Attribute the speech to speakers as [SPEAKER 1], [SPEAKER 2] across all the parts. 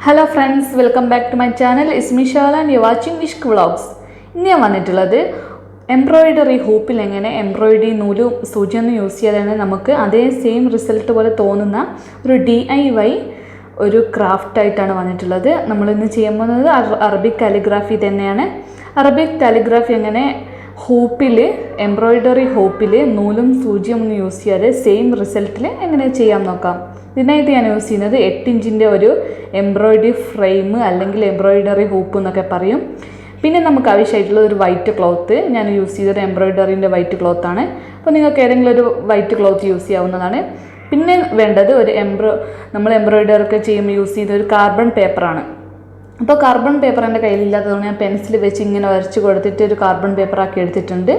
[SPEAKER 1] Hello friends, welcome back to my channel. It's Mishala and you're watching Ishq Vlogs. ഇന്ന് ഞാൻ വന്നിട്ടുള്ളത് embroidery ഹൂപ്പിൽ എങ്ങനെ embroidery നൂലും സൂചിയൊന്നും use ചെയ്യാതെ നമുക്ക് അതേ സെയിം റിസൾട്ട് പോലെ തോന്നുന്ന ഒരു DIY ഒരു ക്രാഫ്റ്റായിട്ടാണ് വന്നിട്ടുള്ളത്. നമ്മളിന്ന് ചെയ്യാൻ പോകുന്നത് അറബിക് കാലിഗ്രാഫി തന്നെയാണ്. അറബിക് കാലിഗ്രാഫി എങ്ങനെ ഹൂപ്പിൽ എംബ്രോയിഡറി ഹൂപ്പിൽ നൂലും സൂചിയും ഒന്നും യൂസ് ചെയ്യാതെ സെയിം റിസൾട്ടിൽ എങ്ങനെ ചെയ്യാൻ നോക്കാം. ഇതിനായിട്ട് ഞാൻ യൂസ് ചെയ്യുന്നത് 8 ഇഞ്ചിൻ്റെ ഒരു എംബ്രോയിഡറി ഫ്രെയിം അല്ലെങ്കിൽ എംബ്രോയിഡറി ഹൂപ്പ് എന്നൊക്കെ പറയും. പിന്നെ നമുക്ക് ആവശ്യമായിട്ടുള്ള ഒരു വൈറ്റ് ക്ലോത്ത്, ഞാൻ യൂസ് ചെയ്തത് എംബ്രോയിഡറിൻ്റെ വൈറ്റ് ക്ലോത്താണ്. അപ്പോൾ നിങ്ങൾക്ക് ഏതെങ്കിലും ഒരു വൈറ്റ് ക്ലോത്ത് യൂസ് ചെയ്യാവുന്നതാണ്. പിന്നെ വേണ്ടത് ഒരു നമ്മൾ എംബ്രോയിഡറി ഒക്കെ ചെയ്യുമ്പോൾ യൂസ് ചെയ്ത ഒരു കാർബൺ പേപ്പറാണ്. അപ്പോൾ കാർബൺ പേപ്പർ എൻ്റെ കയ്യിലില്ലാത്തതുകൊണ്ട് ഞാൻ പെൻസിൽ വെച്ച് ഇങ്ങനെ വരച്ച് കൊടുത്തിട്ട് ഒരു കാർബൺ പേപ്പറാക്കി എടുത്തിട്ടുണ്ട്.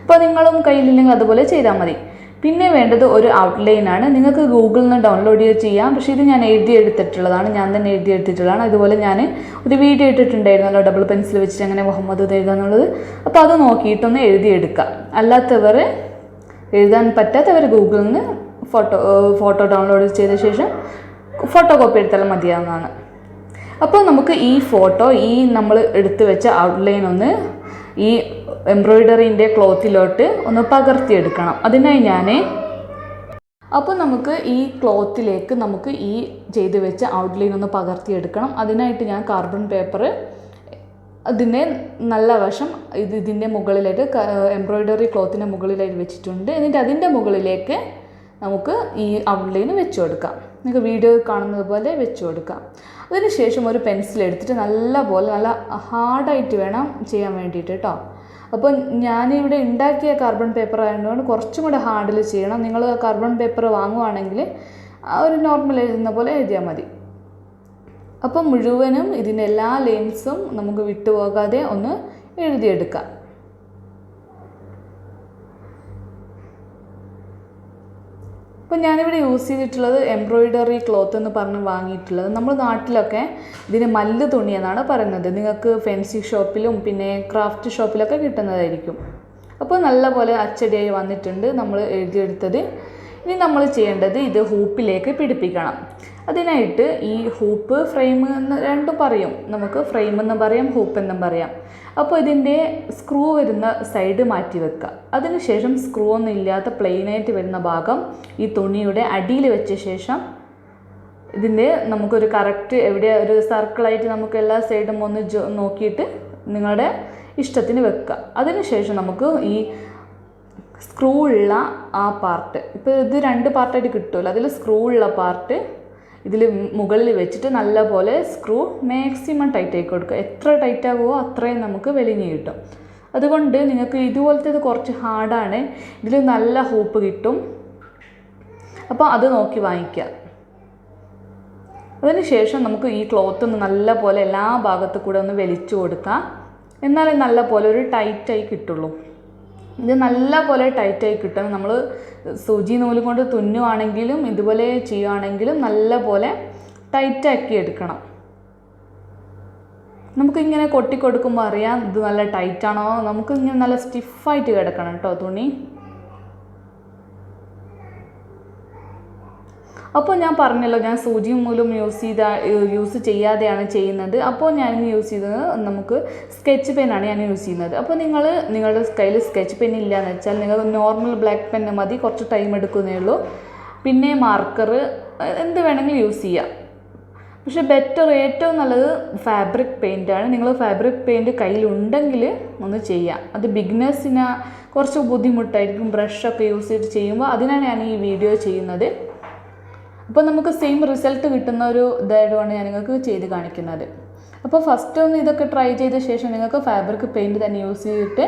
[SPEAKER 1] അപ്പോൾ നിങ്ങളും കയ്യിലില്ലെങ്കിൽ അതുപോലെ ചെയ്താൽ മതി. പിന്നെ വേണ്ടത് ഒരു ഔട്ട്ലൈനാണ്. നിങ്ങൾക്ക് ഗൂഗിളിൽ നിന്ന് ഡൗൺലോഡ് ചെയ്യാം, പക്ഷേ ഇത് ഞാൻ എഴുതിയെടുത്തിട്ടുള്ളതാണ്, ഞാൻ തന്നെ എഴുതിയെടുത്തിട്ടുള്ളതാണ്. അതുപോലെ ഞാൻ ഒരു വീഡിയോ ഇട്ടിട്ടുണ്ടായിരുന്നല്ലോ ഡബിൾ പെൻസിൽ വെച്ചിട്ട് അങ്ങനെ മുഹമ്മദ് എഴുതാന്നുള്ളത്. അപ്പോൾ അത് നോക്കിയിട്ടൊന്ന് എഴുതിയെടുക്കുക. അല്ലാത്തവർ എഴുതാൻ പറ്റാത്തവർ ഗൂഗിളിൽ നിന്ന് ഫോട്ടോ ഡൗൺലോഡ് ചെയ്ത ശേഷം ഫോട്ടോ കോപ്പി എടുത്താലും മതിയാവുന്നതാണ്. അപ്പോൾ നമുക്ക് ഈ ഫോട്ടോ നമ്മൾ എടുത്തു വെച്ച ഔട്ട്ലൈൻ ഒന്ന് ഈ എംബ്രോയിഡറിൻ്റെ ക്ലോത്തിലോട്ട് ഒന്ന് പകർത്തിയെടുക്കണം. അതിനായി അപ്പോൾ നമുക്ക് ഈ ക്ലോത്തിലേക്ക് നമുക്ക് ഈ ചെയ്ത് വെച്ച ഔട്ട്ലൈൻ ഒന്ന് പകർത്തിയെടുക്കണം. അതിനായിട്ട് ഞാൻ കാർബൺ പേപ്പർ അതിൻ്റെ നല്ല വശം ഇതിൻ്റെ മുകളിലായിട്ട് എംബ്രോയിഡറി ക്ലോത്തിൻ്റെ മുകളിലായിട്ട് വെച്ചിട്ടുണ്ട്. എന്നിട്ട് അതിൻ്റെ മുകളിലേക്ക് നമുക്ക് ഈ ഔട്ട്ലൈൻ വെച്ച് കൊടുക്കാം. നിങ്ങൾക്ക് വീഡിയോ കാണുന്നത് പോലെ വെച്ച് കൊടുക്കാം. അതിനുശേഷം ഒരു പെൻസിൽ എടുത്തിട്ട് നല്ല ഹാർഡായിട്ട് വേണം ചെയ്യാൻ വേണ്ടിയിട്ട് കേട്ടോ. അപ്പോൾ ഞാനിവിടെ ഉണ്ടാക്കിയ കാർബൺ പേപ്പർ ആയതുകൊണ്ട് കുറച്ചും കൂടെ ഹാർഡിൽ ചെയ്യണം. നിങ്ങൾ കാർബൺ പേപ്പർ വാങ്ങുവാണെങ്കിൽ ഒരു നോർമൽ എഴുതുന്ന പോലെ എഴുതിയാൽ മതി. അപ്പോൾ മുഴുവനും ഇതിൻ്റെ എല്ലാ ലൈൻസും നമുക്ക് വിട്ടുപോകാതെ ഒന്ന് എഴുതിയെടുക്കാം. അപ്പോൾ ഞാനിവിടെ യൂസ് ചെയ്തിട്ടുള്ളത് എംബ്രോയിഡറി ക്ലോത്ത് എന്ന് പറഞ്ഞ് വാങ്ങിയിട്ടുള്ളത്. നമ്മൾ നാട്ടിലൊക്കെ ഇതിന് മല്ല് തുണി എന്നാണ് പറയുന്നത്. നിങ്ങൾക്ക് ഫാൻസി ഷോപ്പിലും പിന്നെ ക്രാഫ്റ്റ് ഷോപ്പിലൊക്കെ കിട്ടുന്നതായിരിക്കും. അപ്പോൾ നല്ലപോലെ അച്ചടിയായി വന്നിട്ടുണ്ട് നമ്മൾ എഴുതിയെടുത്തത്. ഇനി നമ്മൾ ചെയ്യേണ്ടത് ഇത് ഹൂപ്പിലേക്ക് പിടിപ്പിക്കണം. അതിനായിട്ട് ഈ ഹൂപ്പ് ഫ്രെയിം എന്ന് രണ്ടും പറയും, നമുക്ക് ഫ്രെയിം എന്നും പറയാം ഹൂപ്പ് എന്നും പറയാം. അപ്പോൾ ഇതിൻ്റെ സ്ക്രൂ വരുന്ന സൈഡ് മാറ്റി വെക്കുക. അതിനുശേഷം സ്ക്രൂ ഒന്നും ഇല്ലാത്ത പ്ലെയിനായിട്ട് വരുന്ന ഭാഗം ഈ തുണിയുടെ അടിയിൽ വെച്ച ശേഷം ഇതിൻ്റെ നമുക്കൊരു കറക്റ്റ് എവിടെ ഒരു സർക്കിളായിട്ട് നമുക്ക് എല്ലാ സൈഡും ഒന്ന് നോക്കിയിട്ട് നിങ്ങളുടെ ഇഷ്ടത്തിന് വെക്കുക. അതിനുശേഷം നമുക്ക് ഈ സ്ക്രൂ ഉള്ള ആ പാർട്ട്, ഇപ്പോൾ ഇത് 2 പാർട്ടായിട്ട് കിട്ടുമല്ലോ, അതിൽ സ്ക്രൂ ഉള്ള പാർട്ട് ഇതിൽ മുകളിൽ വെച്ചിട്ട് നല്ലപോലെ സ്ക്രൂ മാക്സിമം ടൈറ്റ് ആക്കി കൊടുക്കുക. എത്ര ടൈറ്റ് ആകുമോ അത്രയും നമുക്ക് വലിഞ്ഞ് കിട്ടും. അതുകൊണ്ട് നിങ്ങൾക്ക് ഇതുപോലത്തേത് കുറച്ച് ഹാർഡാണ്, ഇതിൽ നല്ല ഹൂപ്പ് കിട്ടും. അപ്പോൾ അത് നോക്കി വാങ്ങിക്കുക. അതിനുശേഷം നമുക്ക് ഈ ക്ലോത്ത് ഒന്ന് നല്ലപോലെ എല്ലാ ഭാഗത്തു കൂടെ ഒന്ന് വലിച്ചു കൊടുക്കുക. എന്നാലേ നല്ല പോലെ ഒരു ടൈറ്റായി കിട്ടുള്ളൂ. ഇത് നല്ല പോലെ ടൈറ്റായി കിട്ടും. നമ്മൾ സൂചി നൂല് കൊണ്ട് തുന്നുവാണെങ്കിലും ഇതുപോലെ ചെയ്യുവാണെങ്കിലും നല്ല പോലെ ടൈറ്റാക്കി എടുക്കണം. നമുക്കിങ്ങനെ കൊട്ടി കൊടുക്കുമ്പോൾ അറിയാം ഇത് നല്ല ടൈറ്റാണോ. നമുക്കിങ്ങനെ നല്ല സ്റ്റിഫായിട്ട് കിടക്കണം കേട്ടോ തുണി. അപ്പോൾ ഞാൻ പറഞ്ഞല്ലോ ഞാൻ സൂചിയും നൂലും യൂസ് ചെയ്യാതെയാണ് ചെയ്യുന്നത്. അപ്പോൾ ഞാനിന്ന് യൂസ് ചെയ്തത് നമുക്ക് സ്കെച്ച് പെന്നാണ് ഞാൻ യൂസ് ചെയ്യുന്നത്. അപ്പോൾ നിങ്ങളുടെ കയ്യിൽ സ്കെച്ച് പെൻ ഇല്ല എന്ന് വെച്ചാൽ നിങ്ങൾ നോർമൽ ബ്ലാക്ക് പെന്ന് മതി, കുറച്ച് ടൈം എടുക്കുന്നേ ഉള്ളൂ. പിന്നെ മാർക്കർ എന്ത് വേണമെങ്കിലും യൂസ് ചെയ്യാം. പക്ഷേ ഏറ്റവും നല്ലത് ഫാബ്രിക് പെയിൻ്റാണ്. നിങ്ങൾ ഫാബ്രിക് പെയിൻറ്റ് കയ്യിലുണ്ടെങ്കിൽ ഒന്ന് ചെയ്യാം. അത് ബിഗിനേഴ്സിന് കുറച്ച് ബുദ്ധിമുട്ടായിരിക്കും ബ്രഷൊക്കെ യൂസ് ചെയ്ത് ചെയ്യുമ്പോൾ. അതിനാണ് ഞാൻ ഈ വീഡിയോ ചെയ്യുന്നത്. അപ്പോൾ നമുക്ക് സെയിം റിസൾട്ട് കിട്ടുന്ന ഒരു ഇതായതുകൊണ്ട് ഞാൻ നിങ്ങൾക്ക് ചെയ്ത് കാണിക്കുന്നത്. അപ്പോൾ ഫസ്റ്റ് ഒന്ന് ഇതൊക്കെ ട്രൈ ചെയ്ത ശേഷം നിങ്ങൾക്ക് ഫാബ്രിക് പെയിൻറ്റ് തന്നെ യൂസ് ചെയ്തിട്ട്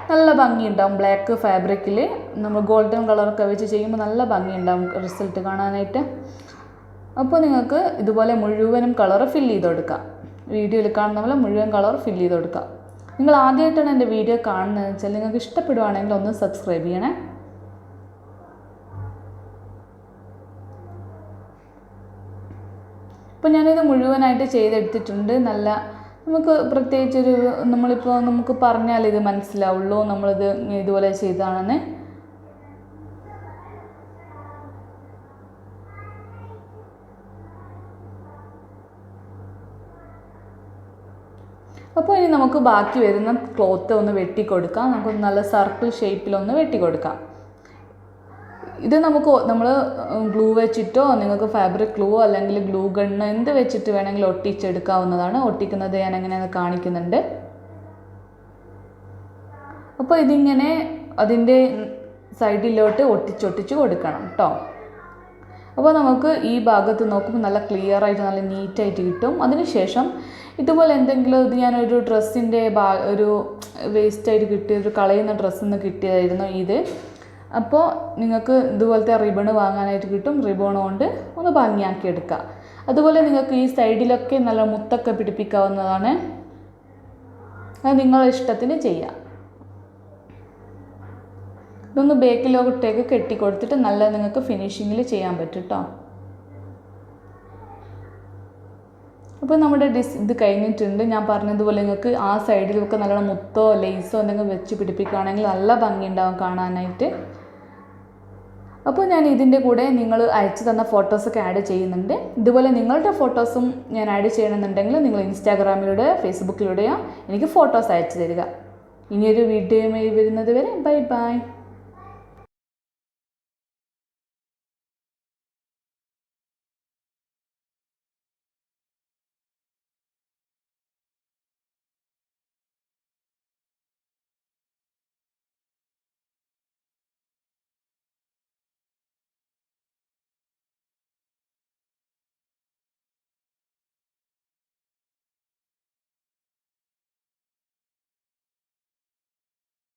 [SPEAKER 1] നല്ല ഭംഗിയുണ്ടാവും. ബ്ലാക്ക് ഫാബ്രിക്കിൽ നമ്മൾ ഗോൾഡൻ കളറൊക്കെ വെച്ച് ചെയ്യുമ്പോൾ നല്ല ഭംഗിയുണ്ടാവും റിസൾട്ട് കാണാനായിട്ട്. അപ്പോൾ നിങ്ങൾക്ക് ഇതുപോലെ മുഴുവനും കളർ ഫില്ല് ചെയ്ത് കൊടുക്കാം. വീഡിയോയിൽ കാണുന്ന പോലെ മുഴുവൻ കളർ ഫില്ല് ചെയ്ത് കൊടുക്കാം. നിങ്ങൾ ആദ്യമായിട്ടാണ് എൻ്റെ വീഡിയോ കാണുന്നതെന്ന് വെച്ചാൽ നിങ്ങൾക്ക് ഇഷ്ടപ്പെടുവാണെങ്കിൽ ഒന്ന് സബ്സ്ക്രൈബ് ചെയ്യണേ. അപ്പോൾ ഞാനിത് മുഴുവനായിട്ട് ചെയ്തെടുത്തിട്ടുണ്ട്. നമുക്ക് പ്രത്യേകിച്ചൊരു നമുക്ക് പറഞ്ഞാൽ ഇത് മനസ്സിലാവുള്ളൂ നമ്മളിത് ഇതുപോലെ ചെയ്തതാണെന്ന്. അപ്പോൾ ഇനി നമുക്ക് ബാക്കി വരുന്ന ക്ലോത്ത് ഒന്ന് വെട്ടിക്കൊടുക്കാം. നമുക്ക് നല്ല സർക്കിൾ ഷേപ്പിലൊന്ന് വെട്ടിക്കൊടുക്കാം. ഇത് നമ്മൾ ഗ്ലൂ വെച്ചിട്ടോ നിങ്ങൾക്ക് ഫാബ്രിക് ഗ്ലൂവോ അല്ലെങ്കിൽ ഗ്ലൂ ഗണ്ണ് എന്ത് വെച്ചിട്ട് വേണമെങ്കിലും ഒട്ടിച്ചെടുക്കാവുന്നതാണ്. ഒട്ടിക്കുന്നത് ഞാൻ എങ്ങനെയാണെന്ന് കാണിക്കുന്നുണ്ട്. അപ്പോൾ ഇതിങ്ങനെ അതിൻ്റെ സൈഡിലോട്ട് ഒട്ടിച്ചൊട്ടിച്ച് കൊടുക്കണം കേട്ടോ. അപ്പോൾ നമുക്ക് ഈ ഭാഗത്ത് നോക്കുമ്പോൾ നല്ല ക്ലിയർ ആയിട്ട് നല്ല നീറ്റായിട്ട് കിട്ടും. അതിനുശേഷം ഇതുപോലെ എന്തെങ്കിലും ഇത് ഞാനൊരു ഡ്രസ്സിൻ്റെ ഒരു വേസ്റ്റായിട്ട് കിട്ടിയ ഒരു കളയുന്ന ഡ്രസ്സിൽ നിന്ന് കിട്ടിയതായിരുന്നു ഇത്. അപ്പോൾ നിങ്ങൾക്ക് ഇതുപോലത്തെ റിബണ് വാങ്ങാനായിട്ട് കിട്ടും. റിബൺ കൊണ്ട് ഒന്ന് ഭംഗിയാക്കി എടുക്കുക. അതുപോലെ നിങ്ങൾക്ക് ഈ സൈഡിലൊക്കെ നല്ല മുത്തൊക്കെ പിടിപ്പിക്കാവുന്നതാണ്. അത് നിങ്ങളുടെ ഇഷ്ടത്തിന് ചെയ്യാം. ഇതൊന്ന് ബേക്കിലോട്ടേക്ക് കെട്ടിക്കൊടുത്തിട്ട് നല്ല നിങ്ങൾക്ക് ഫിനിഷിങ്ങിൽ ചെയ്യാൻ പറ്റും കേട്ടോ. അപ്പോൾ നമ്മുടെ ഇത് കഴിഞ്ഞിട്ടുണ്ട്. ഞാൻ പറഞ്ഞതുപോലെ നിങ്ങൾക്ക് ആ സൈഡിലൊക്കെ നല്ലോണം മുത്തോ ലേസോ എന്തെങ്കിലും വെച്ച് പിടിപ്പിക്കുകയാണെങ്കിൽ നല്ല ഭംഗിയുണ്ടാവും കാണാനായിട്ട്. അപ്പോൾ ഞാൻ ഇതിൻ്റെ കൂടെ നിങ്ങൾ അയച്ചു തന്ന ഫോട്ടോസൊക്കെ ആഡ് ചെയ്യുന്നുണ്ട്. ഇതുപോലെ നിങ്ങളുടെ ഫോട്ടോസും ഞാൻ ആഡ് ചെയ്യണമെന്നുണ്ടെങ്കിൽ നിങ്ങൾ ഇൻസ്റ്റാഗ്രാമിലൂടെയോ ഫേസ്ബുക്കിലൂടെയോ എനിക്ക് ഫോട്ടോസ് അയച്ചു തരിക. ഇനിയൊരു വീഡിയോയുമായി വരുന്നത് വരെ ബൈ ബൈ.